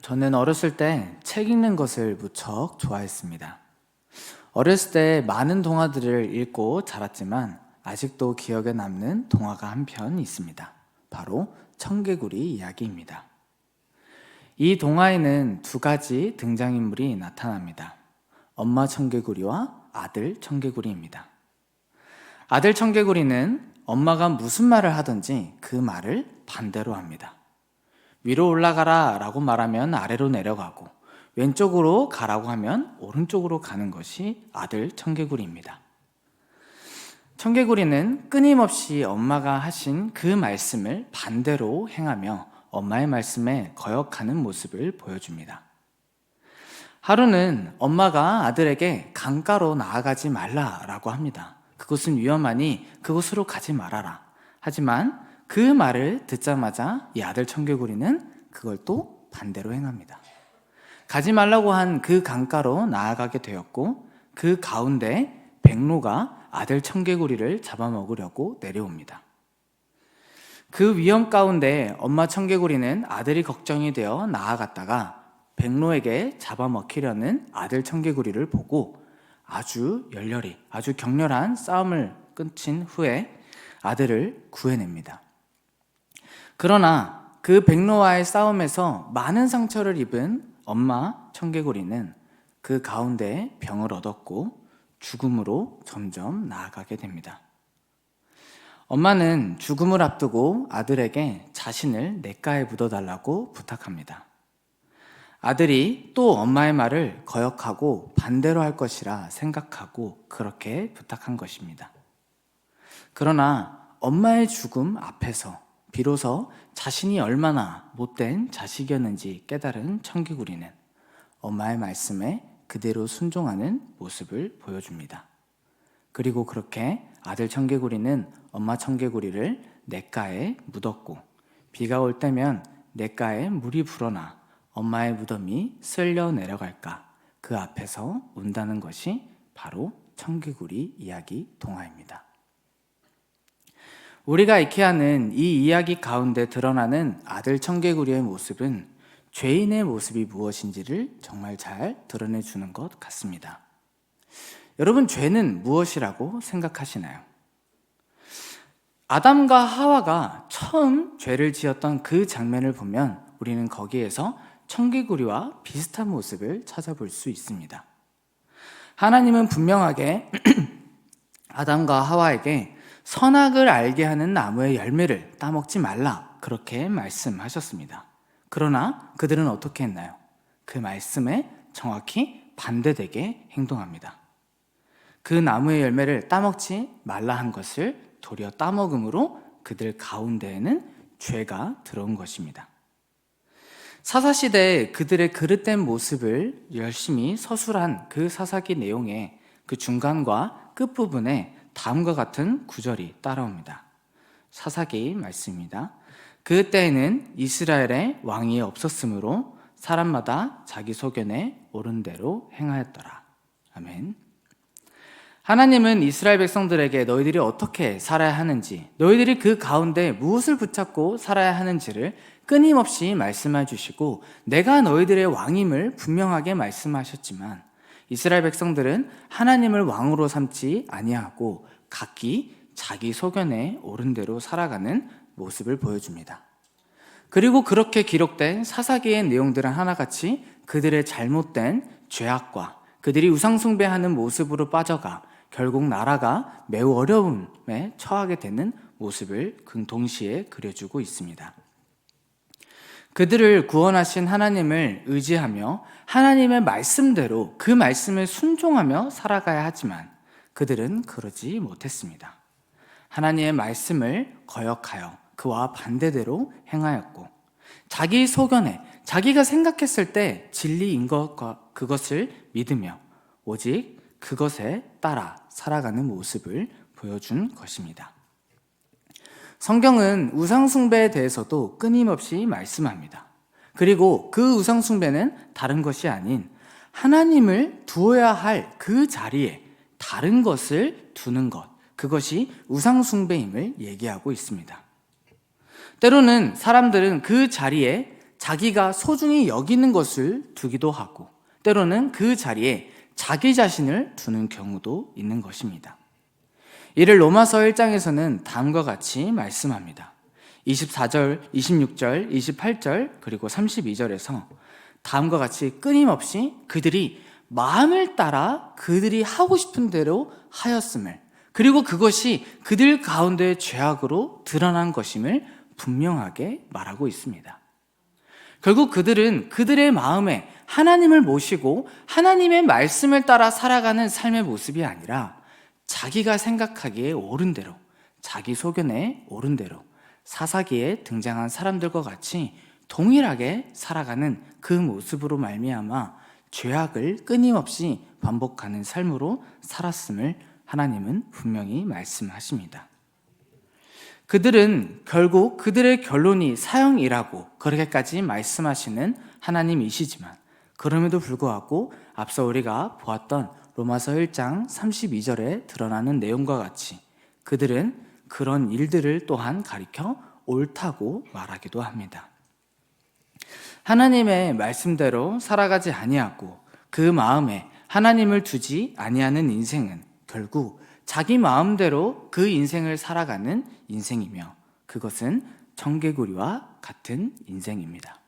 저는 어렸을 때 책 읽는 것을 무척 좋아했습니다. 어렸을 때 많은 동화들을 읽고 자랐지만 아직도 기억에 남는 동화가 한 편 있습니다. 바로 청개구리 이야기입니다. 이 동화에는 두 가지 등장인물이 나타납니다. 엄마 청개구리와 아들 청개구리입니다. 아들 청개구리는 엄마가 무슨 말을 하든지 그 말을 반대로 합니다. 위로 올라가라 라고 말하면 아래로 내려가고, 왼쪽으로 가라고 하면 오른쪽으로 가는 것이 아들 청개구리입니다. 청개구리는 끊임없이 엄마가 하신 그 말씀을 반대로 행하며 엄마의 말씀에 거역하는 모습을 보여줍니다. 하루는 엄마가 아들에게 강가로 나아가지 말라라고 합니다. 그곳은 위험하니 그곳으로 가지 말아라. 하지만 그 말을 듣자마자 이 아들 청개구리는 그걸 또 반대로 행합니다. 가지 말라고 한 그 강가로 나아가게 되었고, 그 가운데 백로가 아들 청개구리를 잡아먹으려고 내려옵니다. 그 위험 가운데 엄마 청개구리는 아들이 걱정이 되어 나아갔다가 백로에게 잡아먹히려는 아들 청개구리를 보고 아주 열렬히, 아주 격렬한 싸움을 끝인 후에 아들을 구해냅니다. 그러나 그 백로와의 싸움에서 많은 상처를 입은 엄마 청개구리는 그 가운데 병을 얻었고 죽음으로 점점 나아가게 됩니다. 엄마는 죽음을 앞두고 아들에게 자신을 냇가에 묻어달라고 부탁합니다. 아들이 또 엄마의 말을 거역하고 반대로 할 것이라 생각하고 그렇게 부탁한 것입니다. 그러나 엄마의 죽음 앞에서 비로소 자신이 얼마나 못된 자식이었는지 깨달은 청개구리는 엄마의 말씀에 그대로 순종하는 모습을 보여줍니다. 그리고 그렇게 아들 청개구리는 엄마 청개구리를 냇가에 묻었고, 비가 올 때면 냇가에 물이 불어나 엄마의 무덤이 쓸려 내려갈까 그 앞에서 운다는 것이 바로 청개구리 이야기 동화입니다. 우리가 익히 아는 이 이야기 가운데 드러나는 아들 청개구리의 모습은 죄인의 모습이 무엇인지를 정말 잘 드러내주는 것 같습니다. 여러분, 죄는 무엇이라고 생각하시나요? 아담과 하와가 처음 죄를 지었던 그 장면을 보면 우리는 거기에서 청개구리와 비슷한 모습을 찾아볼 수 있습니다. 하나님은 분명하게 아담과 하와에게 선악을 알게 하는 나무의 열매를 따먹지 말라 그렇게 말씀하셨습니다. 그러나 그들은 어떻게 했나요? 그 말씀에 정확히 반대되게 행동합니다. 그 나무의 열매를 따먹지 말라 한 것을 도리어 따먹음으로 그들 가운데에는 죄가 들어온 것입니다. 사사시대에 그들의 그릇된 모습을 열심히 서술한 그 사사기 내용의 그 중간과 끝부분에 다음과 같은 구절이 따라옵니다. 사사기 말씀입니다. 그때에는 이스라엘에 왕이 없었으므로 사람마다 자기 소견에 옳은 대로 행하였더라. 아멘. 하나님은 이스라엘 백성들에게 너희들이 어떻게 살아야 하는지, 너희들이 그 가운데 무엇을 붙잡고 살아야 하는지를 끊임없이 말씀해 주시고 내가 너희들의 왕임을 분명하게 말씀하셨지만 이스라엘 백성들은 하나님을 왕으로 삼지 아니하고 각기 자기 소견에 옳은 대로 살아가는 모습을 보여줍니다. 그리고 그렇게 기록된 사사기의 내용들은 하나같이 그들의 잘못된 죄악과 그들이 우상숭배하는 모습으로 빠져가 결국 나라가 매우 어려움에 처하게 되는 모습을 동시에 그려주고 있습니다. 그들을 구원하신 하나님을 의지하며 하나님의 말씀대로 그 말씀을 순종하며 살아가야 하지만 그들은 그러지 못했습니다. 하나님의 말씀을 거역하여 그와 반대대로 행하였고 자기 소견에 자기가 생각했을 때 진리인 것과 그것을 믿으며 오직 그것에 따라 살아가는 모습을 보여준 것입니다. 성경은 우상숭배에 대해서도 끊임없이 말씀합니다. 그리고 그 우상숭배는 다른 것이 아닌 하나님을 두어야 할 그 자리에 다른 것을 두는 것, 그것이 우상숭배임을 얘기하고 있습니다. 때로는 사람들은 그 자리에 자기가 소중히 여기는 것을 두기도 하고 때로는 그 자리에 자기 자신을 두는 경우도 있는 것입니다. 이를 로마서 1장에서는 다음과 같이 말씀합니다. 24절, 26절, 28절 그리고 32절에서 다음과 같이 끊임없이 그들이 마음을 따라 그들이 하고 싶은 대로 하였음을, 그리고 그것이 그들 가운데의 죄악으로 드러난 것임을 분명하게 말하고 있습니다. 결국 그들은 그들의 마음에 하나님을 모시고 하나님의 말씀을 따라 살아가는 삶의 모습이 아니라 자기가 생각하기에 옳은 대로, 자기 소견에 옳은 대로 사사기에 등장한 사람들과 같이 동일하게 살아가는 그 모습으로 말미암아 죄악을 끊임없이 반복하는 삶으로 살았음을 하나님은 분명히 말씀하십니다. 그들은 결국 그들의 결론이 사형이라고 그렇게까지 말씀하시는 하나님이시지만, 그럼에도 불구하고 앞서 우리가 보았던 로마서 1장 32절에 드러나는 내용과 같이 그들은 그런 일들을 또한 가리켜 옳다고 말하기도 합니다. 하나님의 말씀대로 살아가지 아니하고 그 마음에 하나님을 두지 아니하는 인생은 결국 자기 마음대로 그 인생을 살아가는 인생이며, 그것은 청개구리와 같은 인생입니다.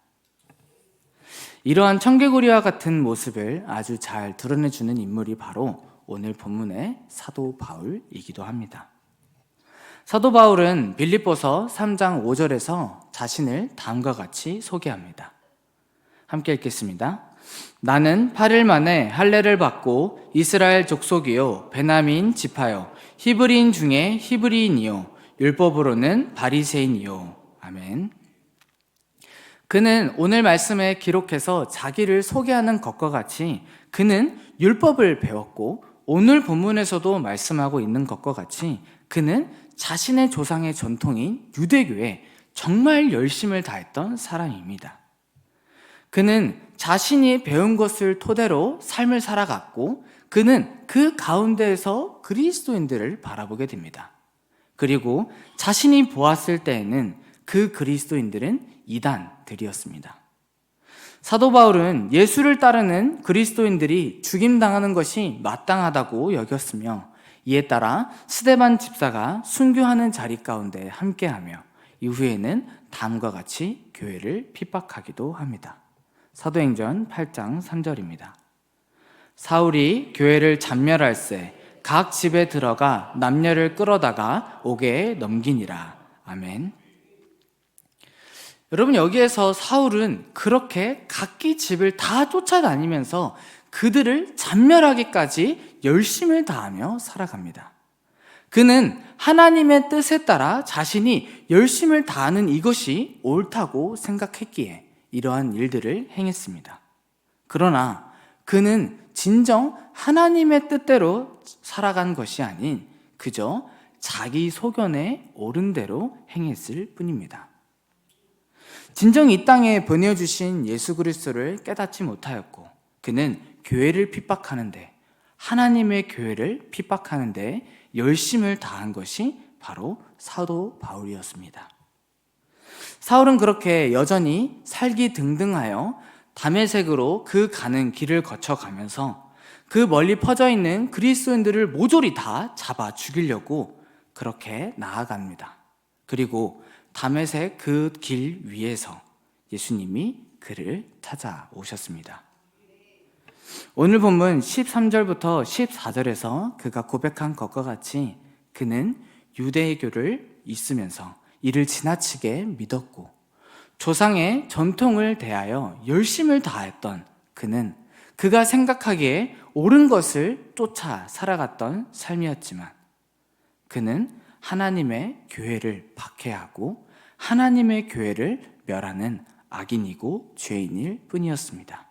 이러한 청개구리와 같은 모습을 아주 잘 드러내주는 인물이 바로 오늘 본문의 사도 바울이기도 합니다. 사도 바울은 빌립보서 3장 5절에서 자신을 다음과 같이 소개합니다. 함께 읽겠습니다. 나는 8일 만에 할례를 받고 이스라엘 족속이요 베냐민 지파요 히브리인 중에 히브리인이요 율법으로는 바리새인이요. 아멘. 그는 오늘 말씀에 기록해서 자기를 소개하는 것과 같이 그는 율법을 배웠고, 오늘 본문에서도 말씀하고 있는 것과 같이 그는 자신의 조상의 전통인 유대교에 정말 열심을 다했던 사람입니다. 그는 자신이 배운 것을 토대로 삶을 살아갔고, 그는 그 가운데에서 그리스도인들을 바라보게 됩니다. 그리고 자신이 보았을 때에는 그 그리스도인들은 이단들이었습니다. 사도 바울은 예수를 따르는 그리스도인들이 죽임당하는 것이 마땅하다고 여겼으며, 이에 따라 스데반 집사가 순교하는 자리 가운데 함께하며 이후에는 다음과 같이 교회를 핍박하기도 합니다. 사도행전 8장 3절입니다. 사울이 교회를 잔멸할세 각 집에 들어가 남녀를 끌어다가 옥에 넘기니라. 아멘. 여러분, 여기에서 사울은 그렇게 각기 집을 다 쫓아다니면서 그들을 잔멸하기까지 열심을 다하며 살아갑니다. 그는 하나님의 뜻에 따라 자신이 열심을 다하는 이것이 옳다고 생각했기에 이러한 일들을 행했습니다. 그러나 그는 진정 하나님의 뜻대로 살아간 것이 아닌 그저 자기 소견에 옳은 대로 행했을 뿐입니다. 진정 이 땅에 보내주신 예수 그리스도를 깨닫지 못하였고, 그는 교회를 핍박하는데, 하나님의 교회를 핍박하는데 열심을 다한 것이 바로 사도 바울이었습니다. 사울은 그렇게 여전히 살기 등등하여 다메섹으로 그 가는 길을 거쳐가면서 그 멀리 퍼져 있는 그리스도인들을 모조리 다 잡아 죽이려고 그렇게 나아갑니다. 그리고 다메섹 그 길 위에서 예수님이 그를 찾아오셨습니다. 오늘 본문 13절부터 14절에서 그가 고백한 것과 같이 그는 유대교를 있으면서 이를 지나치게 믿었고 조상의 전통을 대하여 열심을 다했던 그는 그가 생각하기에 옳은 것을 쫓아 살아갔던 삶이었지만, 그는 하나님의 교회를 박해하고 하나님의 교회를 멸하는 악인이고 죄인일 뿐이었습니다.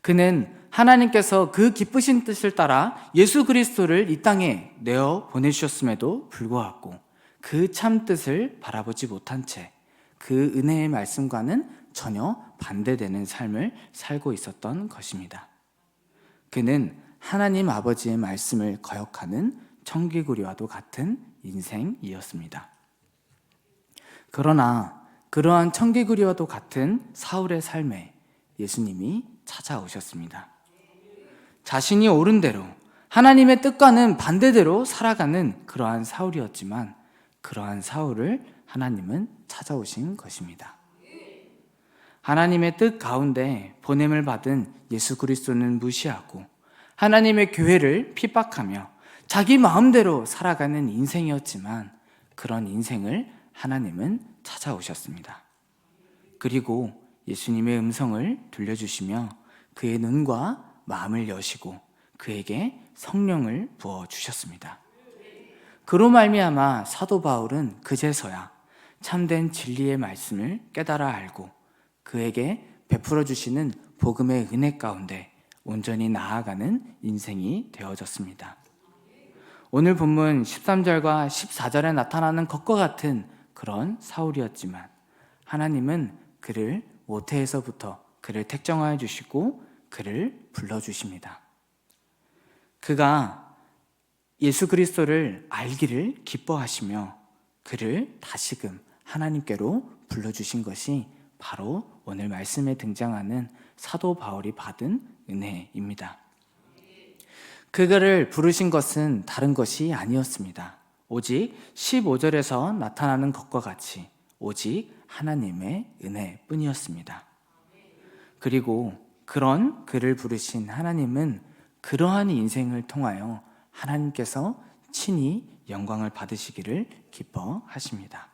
그는 하나님께서 그 기쁘신 뜻을 따라 예수 그리스도를 이 땅에 내어 보내주셨음에도 불구하고 그 참 뜻을 바라보지 못한 채 그 은혜의 말씀과는 전혀 반대되는 삶을 살고 있었던 것입니다. 그는 하나님 아버지의 말씀을 거역하는 청개구리와도 같은 인생이었습니다. 그러나 그러한 청개구리와도 같은 사울의 삶에 예수님이 찾아오셨습니다. 자신이 옳은 대로 하나님의 뜻과는 반대대로 살아가는 그러한 사울이었지만 그러한 사울을 하나님은 찾아오신 것입니다. 하나님의 뜻 가운데 보냄을 받은 예수 그리스도는 무시하고 하나님의 교회를 핍박하며 자기 마음대로 살아가는 인생이었지만 그런 인생을 하나님은 찾아오셨습니다. 그리고 예수님의 음성을 들려주시며 그의 눈과 마음을 여시고 그에게 성령을 부어주셨습니다. 그로 말미암아 사도 바울은 그제서야 참된 진리의 말씀을 깨달아 알고 그에게 베풀어 주시는 복음의 은혜 가운데 온전히 나아가는 인생이 되어졌습니다. 오늘 본문 13절과 14절에 나타나는 것과 같은 그런 사울이었지만 하나님은 그를 모태에서부터 그를 택정하여 주시고 그를 불러주십니다. 그가 예수 그리스도를 알기를 기뻐하시며 그를 다시금 하나님께로 불러주신 것이 바로 오늘 말씀에 등장하는 사도 바울이 받은 은혜입니다. 그를 부르신 것은 다른 것이 아니었습니다. 오직 15절에서 나타나는 것과 같이 오직 하나님의 은혜뿐이었습니다. 그리고 그런 그를 부르신 하나님은 그러한 인생을 통하여 하나님께서 친히 영광을 받으시기를 기뻐하십니다.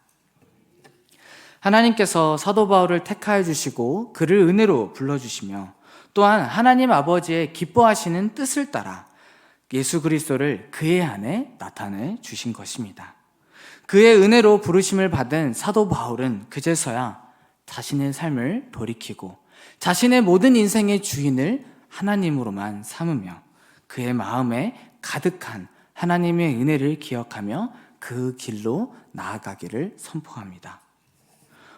하나님께서 사도 바울을 택하여 주시고 그를 은혜로 불러주시며 또한 하나님 아버지의 기뻐하시는 뜻을 따라 예수 그리스도를 그의 안에 나타내 주신 것입니다. 그의 은혜로 부르심을 받은 사도 바울은 그제서야 자신의 삶을 돌이키고 자신의 모든 인생의 주인을 하나님으로만 삼으며 그의 마음에 가득한 하나님의 은혜를 기억하며 그 길로 나아가기를 선포합니다.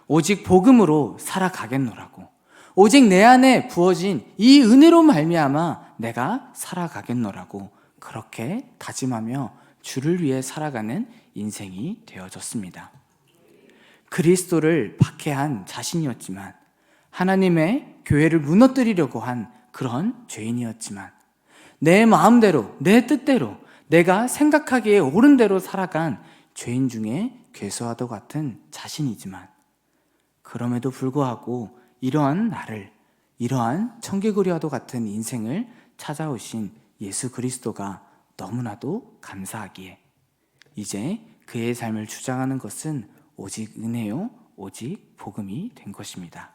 오직 복음으로 살아가겠노라고, 오직 내 안에 부어진 이 은혜로 말미암아 내가 살아가겠노라고 그렇게 다짐하며 주를 위해 살아가는 인생이 되어졌습니다. 그리스도를 박해한 자신이었지만 하나님의 교회를 무너뜨리려고 한 그런 죄인이었지만 내 마음대로 내 뜻대로 내가 생각하기에 옳은 대로 살아간 죄인 중에 괴수와도 같은 자신이지만 그럼에도 불구하고 이러한 나를 이러한 청개구리와도 같은 인생을 찾아오신 예수 그리스도가 너무나도 감사하기에 이제 그의 삶을 주장하는 것은 오직 은혜요 오직 복음이 된 것입니다.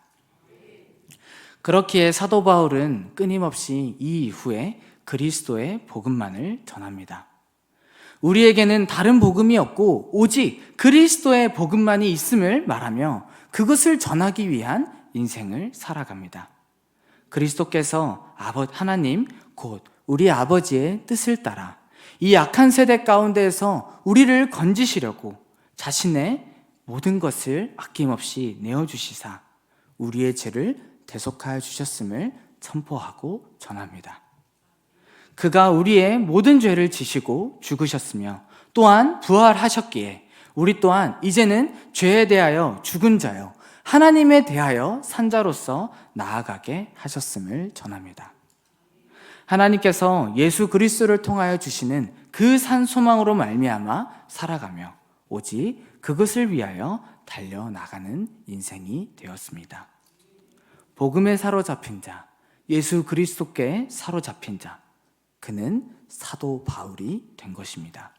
그렇기에 사도 바울은 끊임없이 이 이후에 그리스도의 복음만을 전합니다. 우리에게는 다른 복음이 없고 오직 그리스도의 복음만이 있음을 말하며 그것을 전하기 위한 인생을 살아갑니다. 그리스도께서 하나님 곧 우리 아버지의 뜻을 따라 이 악한 세대 가운데에서 우리를 건지시려고 자신의 모든 것을 아낌없이 내어주시사 우리의 죄를 대속하여 주셨음을 선포하고 전합니다. 그가 우리의 모든 죄를 지시고 죽으셨으며 또한 부활하셨기에 우리 또한 이제는 죄에 대하여 죽은 자요 하나님에 대하여 산 자로서 나아가게 하셨음을 전합니다. 하나님께서 예수 그리스도를 통하여 주시는 그 산 소망으로 말미암아 살아가며 오직 그것을 위하여 달려나가는 인생이 되었습니다. 복음에 사로잡힌 자, 예수 그리스도께 사로잡힌 자, 그는 사도 바울이 된 것입니다.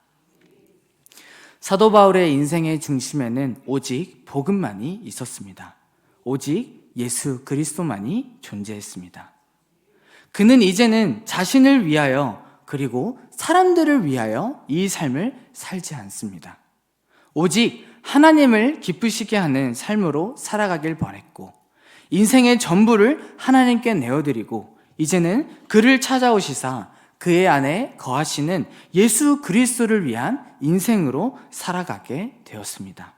사도 바울의 인생의 중심에는 오직 복음만이 있었습니다. 오직 예수 그리스도만이 존재했습니다. 그는 이제는 자신을 위하여 그리고 사람들을 위하여 이 삶을 살지 않습니다. 오직 하나님을 기쁘시게 하는 삶으로 살아가길 바랬고 인생의 전부를 하나님께 내어드리고 이제는 그를 찾아오시사 그의 안에 거하시는 예수 그리스도를 위한 인생으로 살아가게 되었습니다.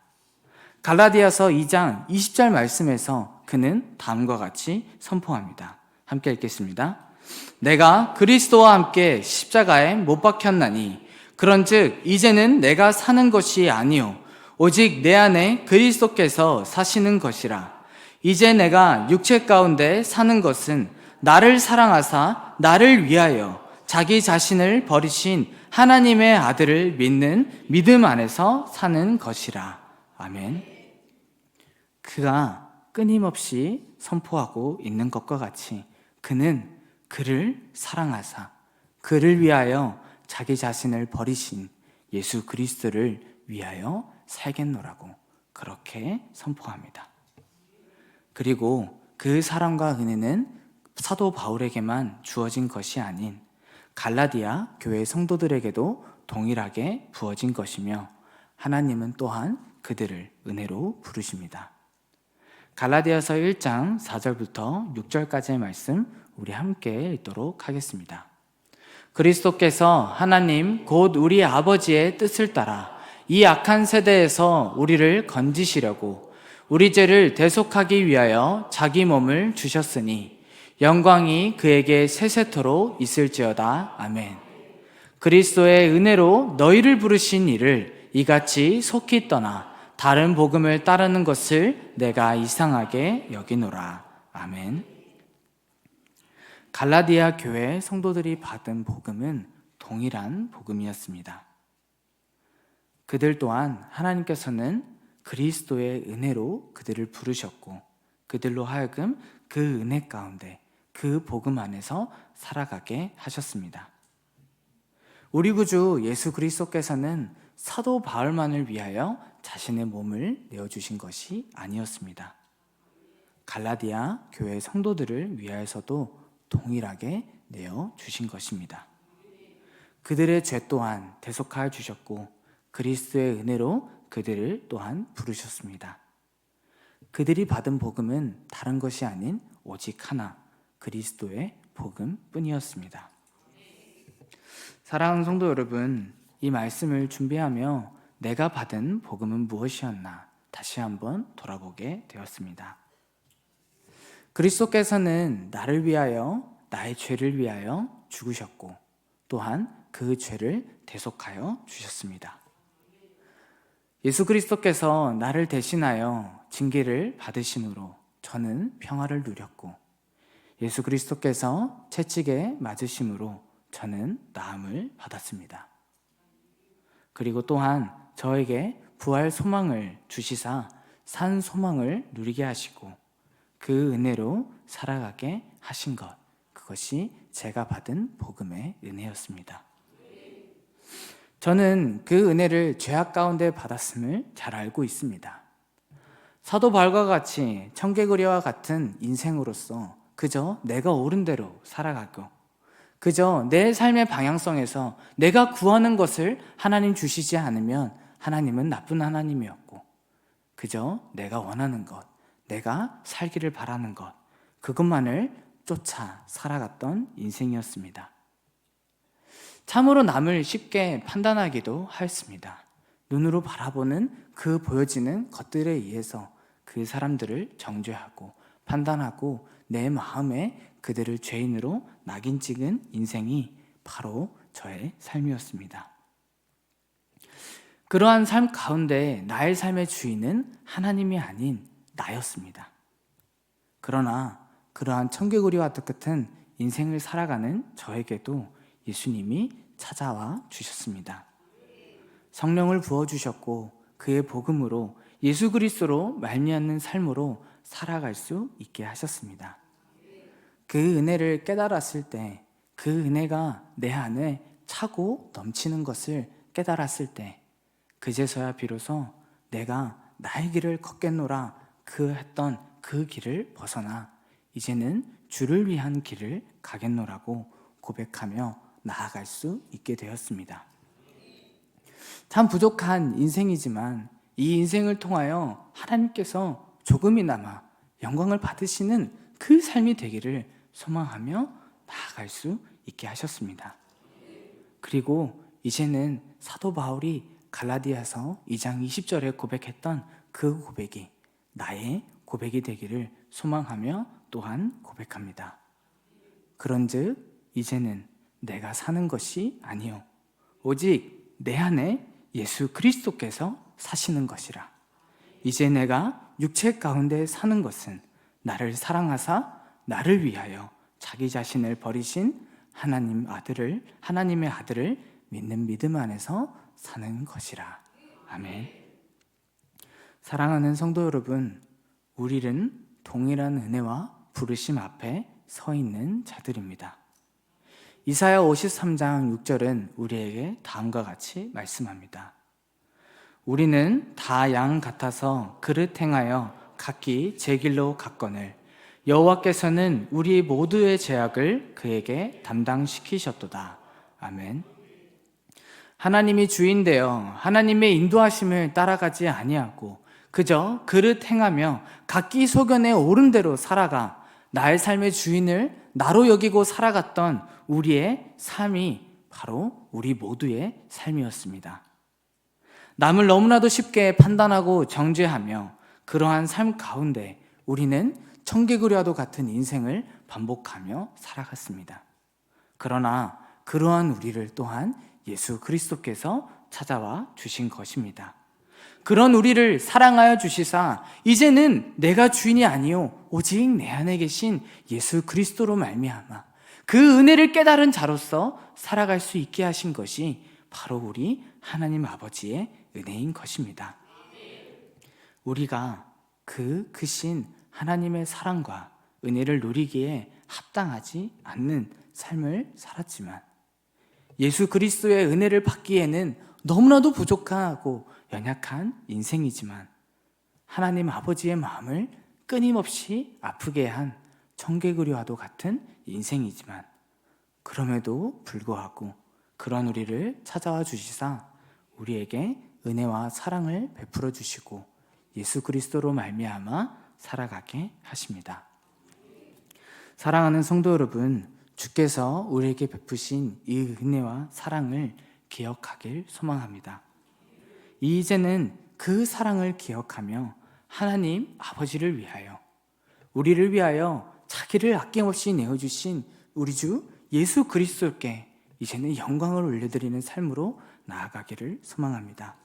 갈라디아서 2장 20절 말씀에서 그는 다음과 같이 선포합니다. 함께 읽겠습니다. 내가 그리스도와 함께 십자가에 못 박혔나니 그런즉 이제는 내가 사는 것이 아니요 오직 내 안에 그리스도께서 사시는 것이라. 이제 내가 육체 가운데 사는 것은 나를 사랑하사 나를 위하여 자기 자신을 버리신 하나님의 아들을 믿는 믿음 안에서 사는 것이라. 아멘. 그가 끊임없이 선포하고 있는 것과 같이 그는 그를 사랑하사 그를 위하여 자기 자신을 버리신 예수 그리스도를 위하여 살겠노라고 그렇게 선포합니다. 그리고 그 사랑과 은혜는 사도 바울에게만 주어진 것이 아닌 갈라디아 교회 성도들에게도 동일하게 부어진 것이며 하나님은 또한 그들을 은혜로 부르십니다. 갈라디아서 1장 4절부터 6절까지의 말씀 우리 함께 읽도록 하겠습니다. 그리스도께서 하나님 곧 우리 아버지의 뜻을 따라 이 악한 세대에서 우리를 건지시려고 우리 죄를 대속하기 위하여 자기 몸을 주셨으니 영광이 그에게 세세토록 있을지어다. 아멘. 그리스도의 은혜로 너희를 부르신 이를 이같이 속히 떠나 다른 복음을 따르는 것을 내가 이상하게 여기노라. 아멘. 갈라디아 교회 성도들이 받은 복음은 동일한 복음이었습니다. 그들 또한 하나님께서는 그리스도의 은혜로 그들을 부르셨고 그들로 하여금 그 은혜 가운데 그 복음 안에서 살아가게 하셨습니다. 우리 구주 예수 그리스도께서는 사도 바울만을 위하여 자신의 몸을 내어주신 것이 아니었습니다. 갈라디아 교회 성도들을 위하여서도 동일하게 내어주신 것입니다. 그들의 죄 또한 대속하여 주셨고 그리스도의 은혜로 그들을 또한 부르셨습니다. 그들이 받은 복음은 다른 것이 아닌 오직 하나, 그리스도의 복음뿐이었습니다. 사랑하는 성도 여러분, 이 말씀을 준비하며 내가 받은 복음은 무엇이었나 다시 한번 돌아보게 되었습니다. 그리스도께서는 나를 위하여 나의 죄를 위하여 죽으셨고 또한 그 죄를 대속하여 주셨습니다. 예수 그리스도께서 나를 대신하여 징계를 받으심으로 저는 평화를 누렸고 예수 그리스도께서 채찍에 맞으심으로 저는 나음을 받았습니다. 그리고 또한 저에게 부활 소망을 주시사 산 소망을 누리게 하시고 그 은혜로 살아가게 하신 것, 그것이 제가 받은 복음의 은혜였습니다. 저는 그 은혜를 죄악 가운데 받았음을 잘 알고 있습니다. 사도 바울과 같이 청개구리와 같은 인생으로서 그저 내가 옳은 대로 살아가고 그저 내 삶의 방향성에서 내가 구하는 것을 하나님 주시지 않으면 하나님은 나쁜 하나님이었고 그저 내가 원하는 것, 내가 살기를 바라는 것, 그것만을 쫓아 살아갔던 인생이었습니다. 참으로 남을 쉽게 판단하기도 하였습니다. 눈으로 바라보는 그 보여지는 것들에 의해서 그 사람들을 정죄하고 판단하고 내 마음에 그들을 죄인으로 낙인 찍은 인생이 바로 저의 삶이었습니다. 그러한 삶 가운데 나의 삶의 주인은 하나님이 아닌 나였습니다. 그러나 그러한 청개구리와 똑같은 인생을 살아가는 저에게도 예수님이 찾아와 주셨습니다. 성령을 부어주셨고 그의 복음으로 예수 그리스도로 말미암는 삶으로 살아갈 수 있게 하셨습니다. 그 은혜를 깨달았을 때, 그 은혜가 내 안에 차고 넘치는 것을 깨달았을 때 그제서야 비로소 내가 나의 길을 걷겠노라 그 했던 그 길을 벗어나 이제는 주를 위한 길을 가겠노라고 고백하며 나아갈 수 있게 되었습니다. 참 부족한 인생이지만 이 인생을 통하여 하나님께서 조금이나마 영광을 받으시는 그 삶이 되기를 소망하며 나아갈 수 있게 하셨습니다. 그리고 이제는 사도 바울이 갈라디아서 2장 20절에 고백했던 그 고백이 나의 고백이 되기를 소망하며 또한 고백합니다. 그런즉 이제는 내가 사는 것이 아니요 오직 내 안에 예수 그리스도께서 사시는 것이라. 이제 내가 육체 가운데 사는 것은 나를 사랑하사 나를 위하여 자기 자신을 버리신 하나님의 아들을 믿는 믿음 안에서 사는 것이라. 아멘. 사랑하는 성도 여러분, 우리는 동일한 은혜와 부르심 앞에 서 있는 자들입니다. 이사야 53장 6절은 우리에게 다음과 같이 말씀합니다. 우리는 다 양 같아서 그릇 행하여 각기 제 길로 갔거늘 여호와께서는 우리 모두의 죄악을 그에게 담당시키셨도다. 아멘. 하나님이 주인되어 하나님의 인도하심을 따라가지 아니하고 그저 그릇 행하며 각기 소견에 오른 대로 살아가 나의 삶의 주인을 나로 여기고 살아갔던 우리의 삶이 바로 우리 모두의 삶이었습니다. 남을 너무나도 쉽게 판단하고 정죄하며 그러한 삶 가운데 우리는 청개구리와도 같은 인생을 반복하며 살아갔습니다. 그러나 그러한 우리를 또한 예수 그리스도께서 찾아와 주신 것입니다. 그런 우리를 사랑하여 주시사 이제는 내가 주인이 아니요 오직 내 안에 계신 예수 그리스도로 말미암아 그 은혜를 깨달은 자로서 살아갈 수 있게 하신 것이 바로 우리 하나님 아버지의 은혜인 것입니다. 우리가 그 크신 하나님의 사랑과 은혜를 누리기에 합당하지 않는 삶을 살았지만 예수 그리스도의 은혜를 받기에는 너무나도 부족하고 연약한 인생이지만 하나님 아버지의 마음을 끊임없이 아프게 한 청개구리와도 같은 인생이지만 그럼에도 불구하고 그런 우리를 찾아와 주시사 우리에게 은혜와 사랑을 베풀어 주시고 예수 그리스도로 말미암아 살아가게 하십니다. 사랑하는 성도 여러분, 주께서 우리에게 베푸신 이 은혜와 사랑을 기억하길 소망합니다. 이제는 그 사랑을 기억하며 하나님 아버지를 위하여 우리를 위하여 자기를 아낌없이 내어주신 우리 주 예수 그리스도께 이제는 영광을 올려드리는 삶으로 나아가기를 소망합니다.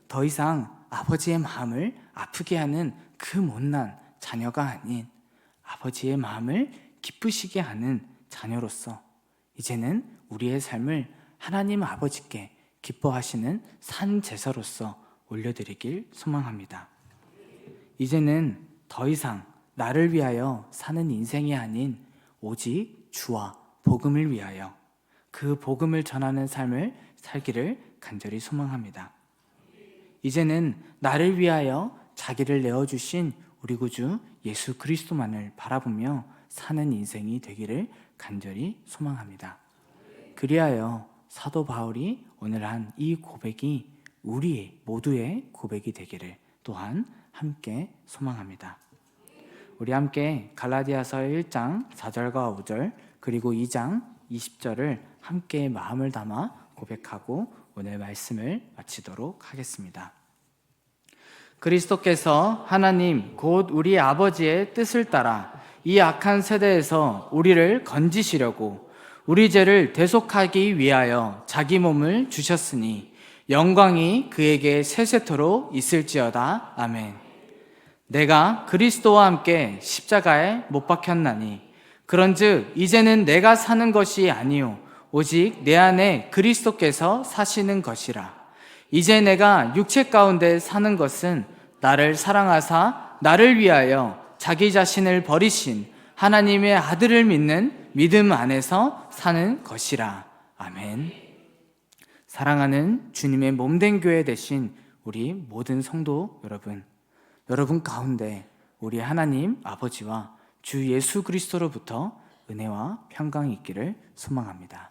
더 이상 아버지의 마음을 아프게 하는 그 못난 자녀가 아닌 아버지의 마음을 기쁘시게 하는 자녀로서 이제는 우리의 삶을 하나님 아버지께 기뻐하시는 산 제사로서 올려드리길 소망합니다. 이제는 더 이상 나를 위하여 사는 인생이 아닌 오직 주와 복음을 위하여 그 복음을 전하는 삶을 살기를 간절히 소망합니다. 이제는 나를 위하여 자기를 내어주신 우리 구주 예수 그리스도만을 바라보며 사는 인생이 되기를 간절히 소망합니다. 그리하여 사도 바울이 오늘 한 이 고백이 우리 모두의 고백이 되기를 또한 함께 소망합니다. 우리 함께 갈라디아서 1장 4절과 5절 그리고 2장 20절을 함께 마음을 담아 고백하고 오늘 말씀을 마치도록 하겠습니다. 그리스도께서 하나님 곧 우리 아버지의 뜻을 따라 이 악한 세대에서 우리를 건지시려고 우리 죄를 대속하기 위하여 자기 몸을 주셨으니 영광이 그에게 세세토록 있을지어다. 아멘. 내가 그리스도와 함께 십자가에 못 박혔나니 그런즉 이제는 내가 사는 것이 아니요 오직 내 안에 그리스도께서 사시는 것이라. 이제 내가 육체 가운데 사는 것은 나를 사랑하사 나를 위하여 자기 자신을 버리신 하나님의 아들을 믿는 믿음 안에서 사는 것이라. 아멘. 사랑하는 주님의 몸된 교회 되신 우리 모든 성도 여러분 가운데 우리 하나님 아버지와 주 예수 그리스도로부터 은혜와 평강이 있기를 소망합니다.